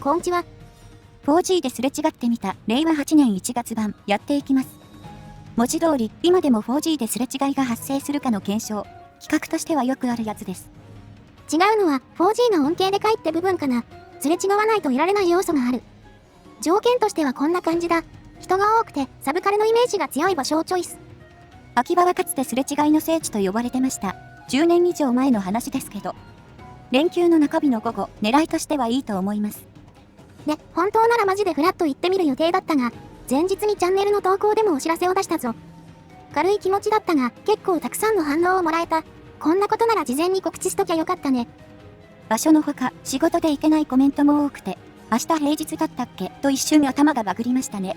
こんちは。4G ですれ違ってみた令和8年1月版やっていきます。文字通り今でも 4G ですれ違いが発生するかの検証、企画としてはよくあるやつです。違うのは 4G の恩恵でかいって部分かな。すれ違わないといられない要素がある。条件としてはこんな感じだ。人が多くてサブカルのイメージが強い場所をチョイス。秋葉はかつてすれ違いの聖地と呼ばれてました。10年以上前の話ですけど。連休の中日の午後、狙いとしてはいいと思います。で、本当ならマジでフラッと行ってみる予定だったが、前日にチャンネルの投稿でもお知らせを出したぞ。軽い気持ちだったが、結構たくさんの反応をもらえた。こんなことなら事前に告知しときゃよかったね。場所のほか、仕事で行けないコメントも多くて、明日平日だったっけと一瞬頭がバグりましたね。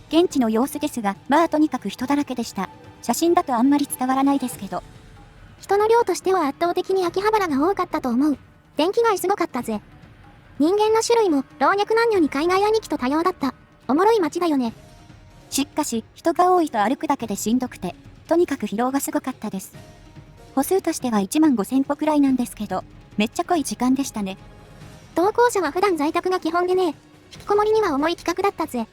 現地の様子ですが、まあとにかく人だらけでした。写真だとあんまり伝わらないですけど。人の量としては圧倒的に秋葉原が多かったと思う。電気街すごかったぜ。人間の種類も老若男女に海外兄貴と多様だった。おもろい街だよね。しかし、人が多いと歩くだけでしんどくて、とにかく疲労がすごかったです。歩数としては1万5000歩くらいなんですけど、めっちゃ濃い時間でしたね。投稿者は普段在宅が基本でね、引きこもりには重い企画だったぜ。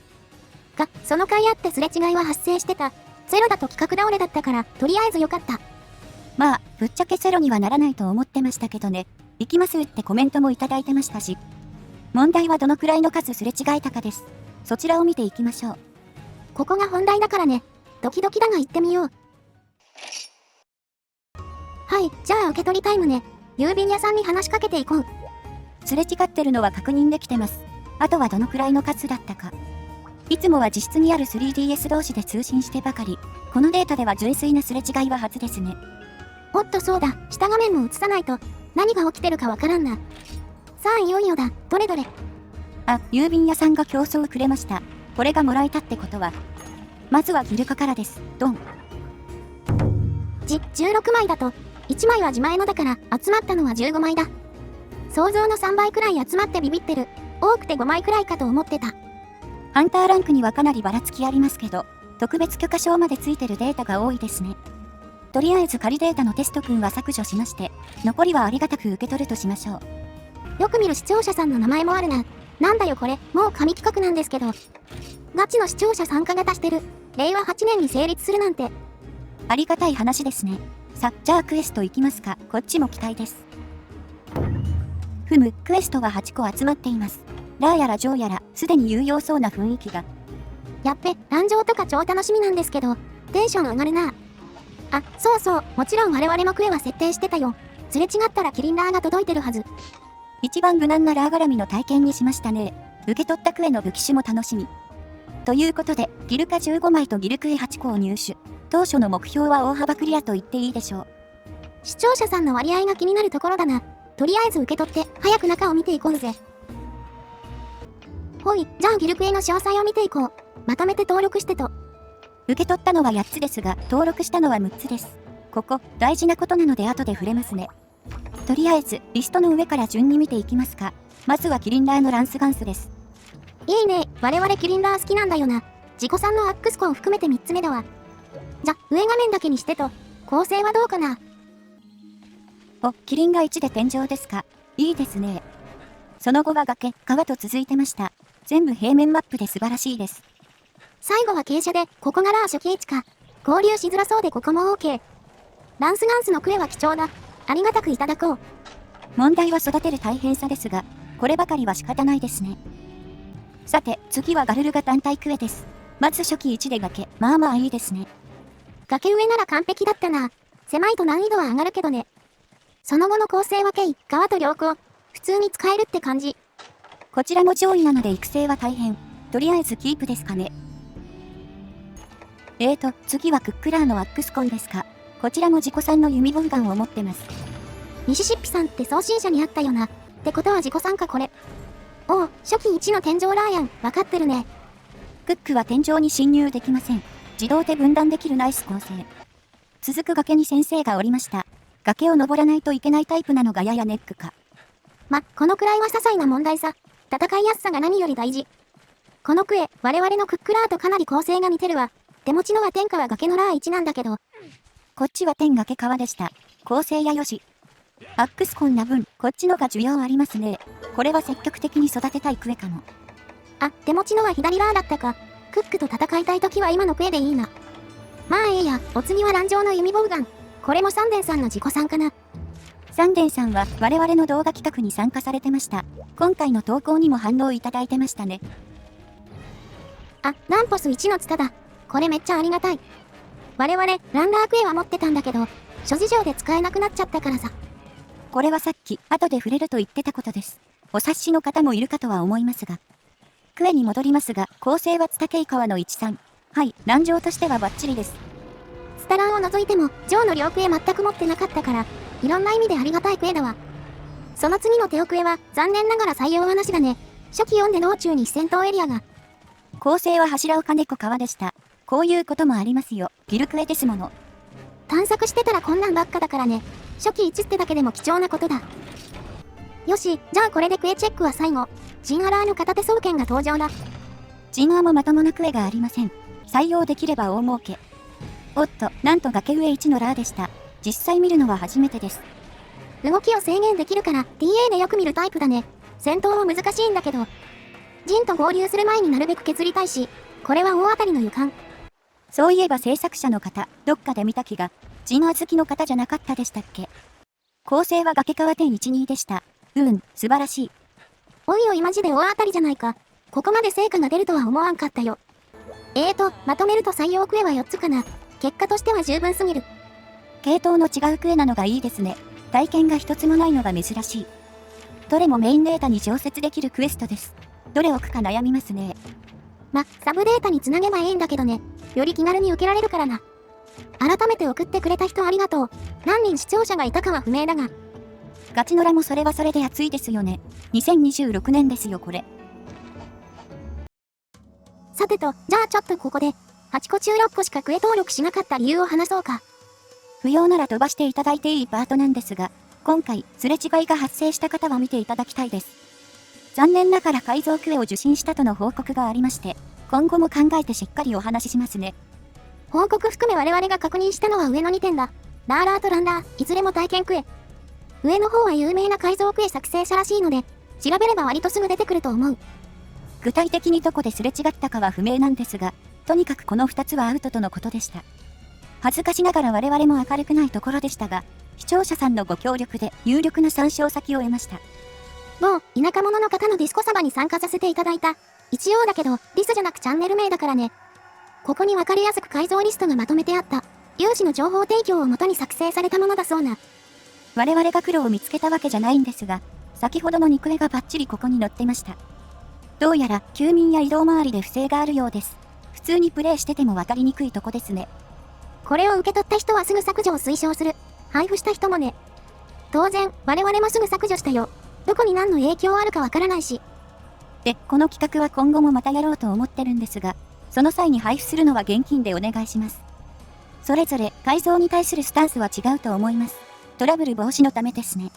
が、その甲斐あってすれ違いは発生してた。ゼロだと企画倒れだったから、とりあえずよかった。まあ、ぶっちゃけゼロにはならないと思ってましたけどね。行きますってコメントもいただいてましたし。問題はどのくらいの数すれ違えたかです。そちらを見ていきましょう。ここが本題だからね。ドキドキだが行ってみよう。はい、じゃあ受け取りタイムね。郵便屋さんに話しかけていこう。すれ違ってるのは確認できてます。あとはどのくらいの数だったか。いつもは自室にある 3DS 同士で通信してばかり。このデータでは純粋なすれ違いは初ですね。おっとそうだ、下画面も映さないと、何が起きてるかわからんな。さあいよいよだ、どれどれ。あ、郵便屋さんが競争をくれました。これがもらえたってことは。まずはギルカからです。ドン。16枚だと、1枚は自前のだから集まったのは15枚だ。想像の3倍くらい集まってビビってる。多くて5枚くらいかと思ってた。ハンターランクにはかなりばらつきありますけど、特別許可証までついてるデータが多いですね。とりあえず仮データのテスト君は削除しまして、残りはありがたく受け取るとしましょう。よく見る視聴者さんの名前もあるな。なんだよこれ、もう神企画なんですけど。ガチの視聴者参加型してる。令和8年に成立するなんて。ありがたい話ですね。さ、じゃあクエスト行きますか。こっちも期待です。ふむ、クエストは8個集まっています。ラーやらジョーやら、すでに有用そうな雰囲気が。やっべ、壇上とか超楽しみなんですけど、テンション上がるな。あ、そうそう、もちろん我々のクエは設定してたよ。すれ違ったらキリンラーが届いてるはず。一番無難なラー絡みの体験にしましたね。受け取ったクエの武器種も楽しみ。ということで、ギルカ15枚とギルクエ8個を入手。当初の目標は大幅クリアと言っていいでしょう。視聴者さんの割合が気になるところだな。とりあえず受け取って、早く中を見ていこうぜ。ほい、じゃあギルクエの詳細を見ていこう。まとめて登録してと。受け取ったのは8つですが、登録したのは6つです。ここ、大事なことなので後で触れますね。とりあえず、リストの上から順に見ていきますか。まずはキリンラーのランスガンスです。いいね、我々キリンラー好きなんだよな。自己さんのアックスコン含めて3つ目だわ。じゃ、上画面だけにしてと、構成はどうかな。お、キリンが1で天井ですか。いいですね。その後は崖、川と続いてました。全部平面マップで素晴らしいです。最後は傾斜で、ここがラー初期地か。合流しづらそうでここも OK。ランスガンスのクエは貴重だ。ありがたくいただこう。問題は育てる大変さですが、こればかりは仕方ないですね。さて、次はガルルガ単体クエです。まず初期1で崖、まあまあいいですね。崖上なら完璧だったな。狭いと難易度は上がるけどね。その後の構成は軽、川と良好。普通に使えるって感じ。こちらも上位なので育成は大変。とりあえずキープですかね。次はクックラーのワックスコンですか。こちらも自己さんの弓ボウガンを持ってます。ミシシッピさんって送信者にあったよな。ってことは自己参加これ。おう、初期1の天井ラーヤン、わかってるね。クックは天井に侵入できません。自動で分断できるナイス構成。続く崖に先生がおりました。崖を登らないといけないタイプなのがややネックか。ま、このくらいは些細な問題さ。戦いやすさが何より大事。このクエ、我々のクックラーとかなり構成が似てるわ。手持ちのは天下は崖のラー1なんだけど。こっちは天崖川でした。構成やよし。アックスコンな分、こっちのが需要ありますね。これは積極的に育てたいクエかも。あ、手持ちのは左ラーだったか。クックと戦いたいときは今のクエでいいな。まあええや、お次は乱上の弓ボウガン。これもサンデンさんの自己参加な。サンデンさんは我々の動画企画に参加されてました。今回の投稿にも反応いただいてましたね。あ、ランポス1のツタだ。これめっちゃありがたい。我々、ランラークエは持ってたんだけど、諸事情で使えなくなっちゃったからさ。これはさっき、後で触れると言ってたことです。お察しの方もいるかとは思いますが。クエに戻りますが、構成はツタケイカワの13。はい、乱上としてはバッチリです。スタラーを除いても、ジョーの両クエ全く持ってなかったから、いろんな意味でありがたいクエだわ。その次のテオクエは、残念ながら採用はなしだね。初期4で道中に戦闘エリアが。構成は柱岡猫川でした。こういうこともありますよ。ギルクエですもの。探索してたらこんなんばっかだからね。初期1ってだけでも貴重なことだ。よし、じゃあこれでクエチェックは最後。ジンアラーの片手双剣が登場だ。ジンアーもまともなクエがありません。採用できれば大儲け。おっと、なんと崖上1のラーでした。実際見るのは初めてです。動きを制限できるから TA でよく見るタイプだね。戦闘は難しいんだけど。ジンと合流する前になるべく削りたいし、これは大当たりの予感。そういえば制作者の方、どっかで見た気が、ジンアー好きの方じゃなかったでしたっけ？構成は崖川点12でした。素晴らしい。おいおいマジで大当たりじゃないか。ここまで成果が出るとは思わんかったよ。まとめると採用クエは4つかな。結果としては十分すぎる。系統の違うクエなのがいいですね。体験が一つもないのが珍しい。どれもメインデータに常設できるクエストです。どれ置くか悩みますね。サブデータにつなげばいいんだけどね。より気軽に受けられるからな。改めて送ってくれた人ありがとう。何人視聴者がいたかは不明だが。ガチノラもそれはそれで熱いですよね。2026年ですよこれ。さてと、じゃあちょっとここで、8個中6個しかクエ登録しなかった理由を話そうか。不要なら飛ばしていただいていいパートなんですが、今回、すれ違いが発生した方は見ていただきたいです。残念ながら改造クエを受信したとの報告がありまして、今後も考えてしっかりお話ししますね。報告含め我々が確認したのは上の2点だ。ラーラーとランラー、いずれも体験クエ。上の方は有名な改造クエ作成者らしいので、調べれば割とすぐ出てくると思う。具体的にどこですれ違ったかは不明なんですが、とにかくこの2つはアウトとのことでした。恥ずかしながら我々も明るくないところでしたが、視聴者さんのご協力で有力な参照先を得ました。某、田舎者の方のディスコサバに参加させていただいた。一応だけど、ディスじゃなくチャンネル名だからね。ここにわかりやすく改造リストがまとめてあった。有志の情報提供をもとに作成されたものだそうな。我々が黒を見つけたわけじゃないんですが、先ほどのニクエがバッチリここに載ってました。どうやら、休眠や移動周りで不正があるようです。普通にプレイしててもわかりにくいとこですね。これを受け取った人はすぐ削除を推奨する。配布した人もね。当然、我々もすぐ削除したよ。どこに何の影響あるかわからないし。で、この企画は今後もまたやろうと思ってるんですが、その際に配布するのは現金でお願いします。それぞれ改造に対するスタンスは違うと思います。トラブル防止のためですね。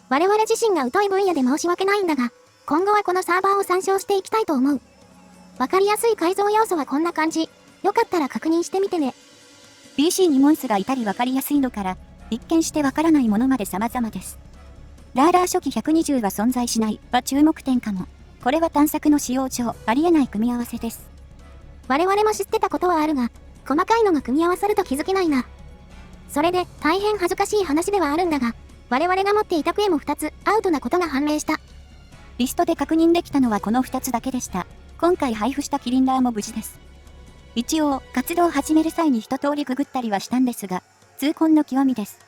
我々自身が疎い分野で申し訳ないんだが、今後はこのサーバーを参照していきたいと思う。わかりやすい改造要素はこんな感じ。よかったら確認してみてね。BC にモンスがいたりわかりやすいのから、一見してわからないものまで様々です。ラーラー初期120は存在しないは注目点かも。これは探索の使用上ありえない組み合わせです。我々も知ってたことはあるが、細かいのが組み合わさると気づけないな。それで大変恥ずかしい話ではあるんだが、我々が持っていたクエも2つアウトなことが判明した。リストで確認できたのはこの2つだけでした。今回配布したキリンラーも無事です。一応、活動を始める際に一通りググったりはしたんですが、痛恨の極みです。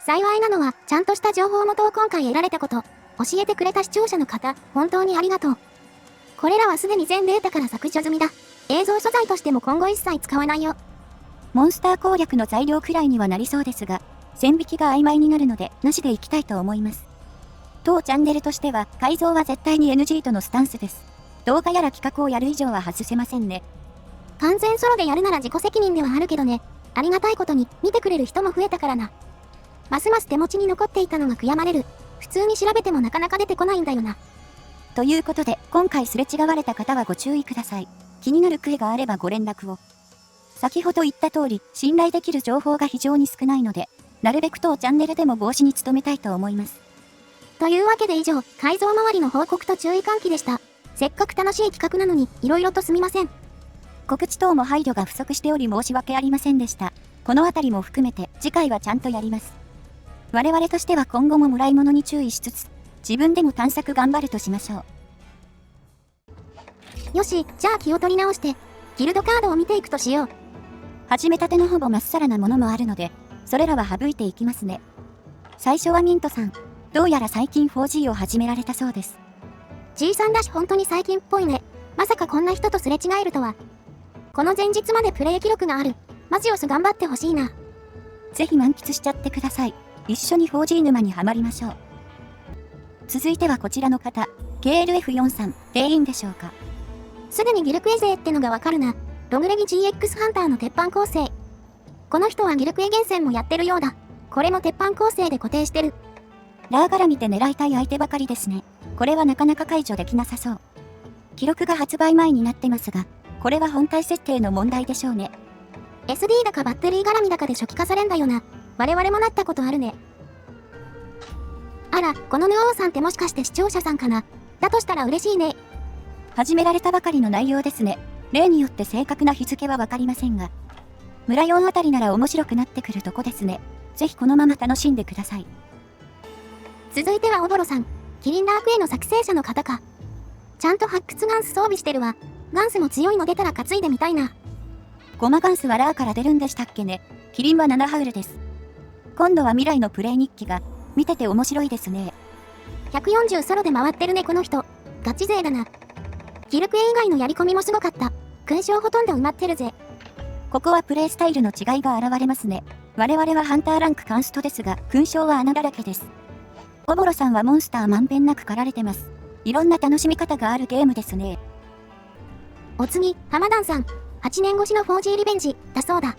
幸いなのは、ちゃんとした情報元を今回得られたこと、教えてくれた視聴者の方、本当にありがとう。これらはすでに全データから削除済みだ。映像素材としても今後一切使わないよ。モンスター攻略の材料くらいにはなりそうですが、線引きが曖昧になるので、なしでいきたいと思います。当チャンネルとしては、改造は絶対に NG とのスタンスです。動画やら企画をやる以上は外せませんね。完全ソロでやるなら自己責任ではあるけどね。ありがたいことに、見てくれる人も増えたからな。ますます手持ちに残っていたのが悔やまれる。普通に調べてもなかなか出てこないんだよな。ということで、今回すれ違われた方はご注意ください。気になるクエがあればご連絡を。先ほど言った通り、信頼できる情報が非常に少ないので、なるべく当チャンネルでも防止に努めたいと思います。というわけで以上、改造周りの報告と注意喚起でした。せっかく楽しい企画なのに、色々とすみません。告知等も配慮が不足しており申し訳ありませんでした。このあたりも含めて次回はちゃんとやります。我々としては今後ももらい物に注意しつつ、自分でも探索頑張るとしましょう。よし、じゃあ気を取り直して、ギルドカードを見ていくとしよう。始めたてのほぼまっさらなものもあるので、それらは省いていきますね。最初はミントさん、どうやら最近 4G を始められたそうです。G さんだし本当に最近っぽいね。まさかこんな人とすれ違えるとは。この前日までプレイ記録がある。マジオス頑張ってほしいな。ぜひ満喫しちゃってください。一緒に 4G 沼にはまりましょう。続いてはこちらの方、KLF4 さん、でいいんでしょうか。すでにギルクエ勢ってのがわかるな。ログレギ GX ハンターの鉄板構成。この人はギルクエ厳選もやってるようだ。これも鉄板構成で固定してる。ラーから見て狙いたい相手ばかりですね。これはなかなか解除できなさそう。記録が発売前になってますが、これは本体設定の問題でしょうね。SD だかバッテリー絡みだかで初期化されんだよな。我々もなったことあるね。あら、このヌオーさんってもしかして視聴者さんかな。だとしたら嬉しいね。始められたばかりの内容ですね。例によって正確な日付はわかりませんが。村4あたりなら面白くなってくるとこですね。ぜひこのまま楽しんでください。続いてはオドロさん。キリンダークエの作成者の方か。ちゃんと発掘ガンス装備してるわ。ガンスも強いの出たら担いでみたいな。ゴマガンスはラーから出るんでしたっけね。キリンは7ハウルです。今度は未来のプレイ日記が、見てて面白いですね。140ソロで回ってるねこの人。ガチ勢だな。ギルクエ以外のやり込みもすごかった。勲章ほとんど埋まってるぜ。ここはプレイスタイルの違いが現れますね。我々はハンターランクカンストですが、勲章は穴だらけです。オボロさんはモンスターまんべんなく狩られてます。いろんな楽しみ方があるゲームですね。お次、浜ダンさん。8年越しの 4G リベンジ、だそうだ。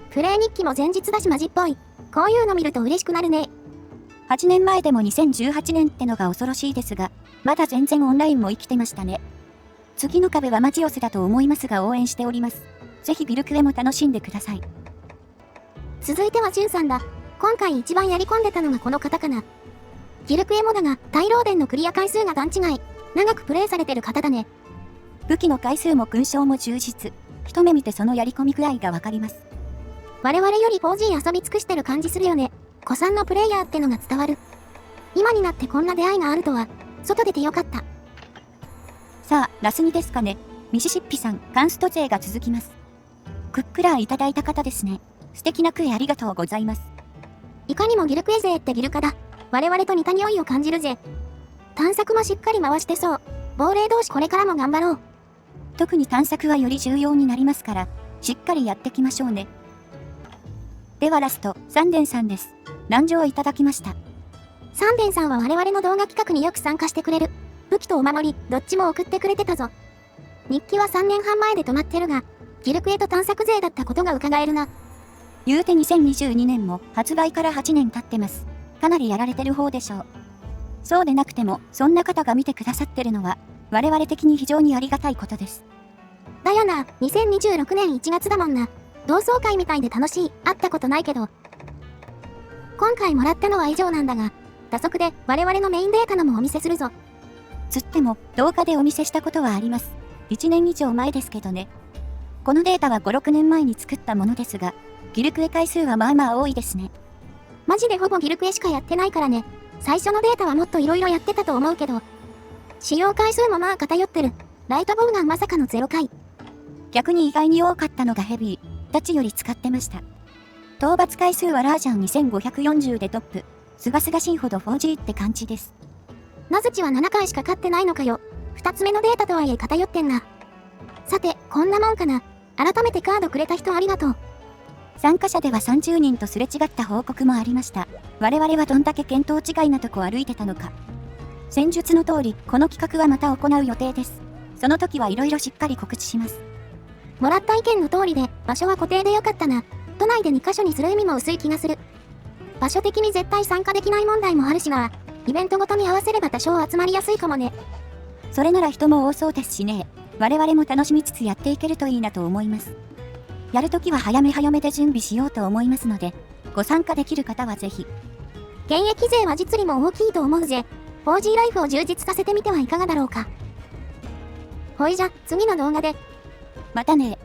プレイ日記も前日だしマジっぽい。こういうの見ると嬉しくなるね。8年前でも2018年ってのが恐ろしいですが、まだ全然オンラインも生きてましたね。次の壁はマジオスだと思いますが応援しております。ぜひビルクエも楽しんでください。続いてはジュンさんだ。今回一番やり込んでたのがこの方かな。ギルクエモだが、大ローデンのクリア回数が段違い。長くプレイされてる方だね。武器の回数も勲章も充実。一目見てそのやり込み具合がわかります。我々より 4G 遊び尽くしてる感じするよね。古参のプレイヤーってのが伝わる。今になってこんな出会いがあるとは、外出てよかった。さあ、ラス2ですかね。ミシシッピさん、カンスト勢が続きます。クックラーいただいた方ですね。素敵なクエありがとうございます。いかにもギルクエ勢ってギルカだ。我々と似た匂いを感じるぜ。探索もしっかり回してそう。亡霊同士これからも頑張ろう。特に探索はより重要になりますから、しっかりやってきましょうね。ではラスト、サンデンさんです。難情いただきました。サンデンさんは我々の動画企画によく参加してくれる。武器とお守り、どっちも送ってくれてたぞ。日記は3年半前で止まってるが、ギルクエと探索勢だったことが伺えるな。言うて2022年も発売から8年経ってます。かなりやられてる方でしょう。そうでなくても、そんな方が見てくださってるのは、我々的に非常にありがたいことです。だよな、2026年1月だもんな。同窓会みたいで楽しい、会ったことないけど。今回もらったのは以上なんだが、打足で我々のメインデータのもお見せするぞ。つっても、動画でお見せしたことはあります。1年以上前ですけどね。このデータは5、6年前に作ったものですが、ギルクエ回数はまあまあ多いですね。マジでほぼギルクエしかやってないからね。最初のデータはもっと色々やってたと思うけど。使用回数もまあ偏ってる。ライトボウガンまさかの0回。逆に意外に多かったのがヘビー、タチより使ってました。討伐回数はラージャン2540でトップ。すがすがしいほど 4G って感じです。ナズチは7回しか勝ってないのかよ。2つ目のデータとはいえ偏ってんな。さて、こんなもんかな。改めてカードくれた人ありがとう。参加者では30人とすれ違った報告もありました。我々はどんだけ見当違いなとこ歩いてたのか。戦術の通り、この企画はまた行う予定です。その時はいろいろしっかり告知します。もらった意見の通りで、場所は固定でよかったな。都内で2カ所にする意味も薄い気がする。場所的に絶対参加できない問題もあるしな。イベントごとに合わせれば多少集まりやすいかもね。それなら人も多そうですしね。我々も楽しみつつやっていけるといいなと思います。やるときは早め早めで準備しようと思いますので、ご参加できる方はぜひ。現役勢は実利も大きいと思うぜ。4G ライフを充実させてみてはいかがだろうか。ほいじゃ、次の動画で。またね。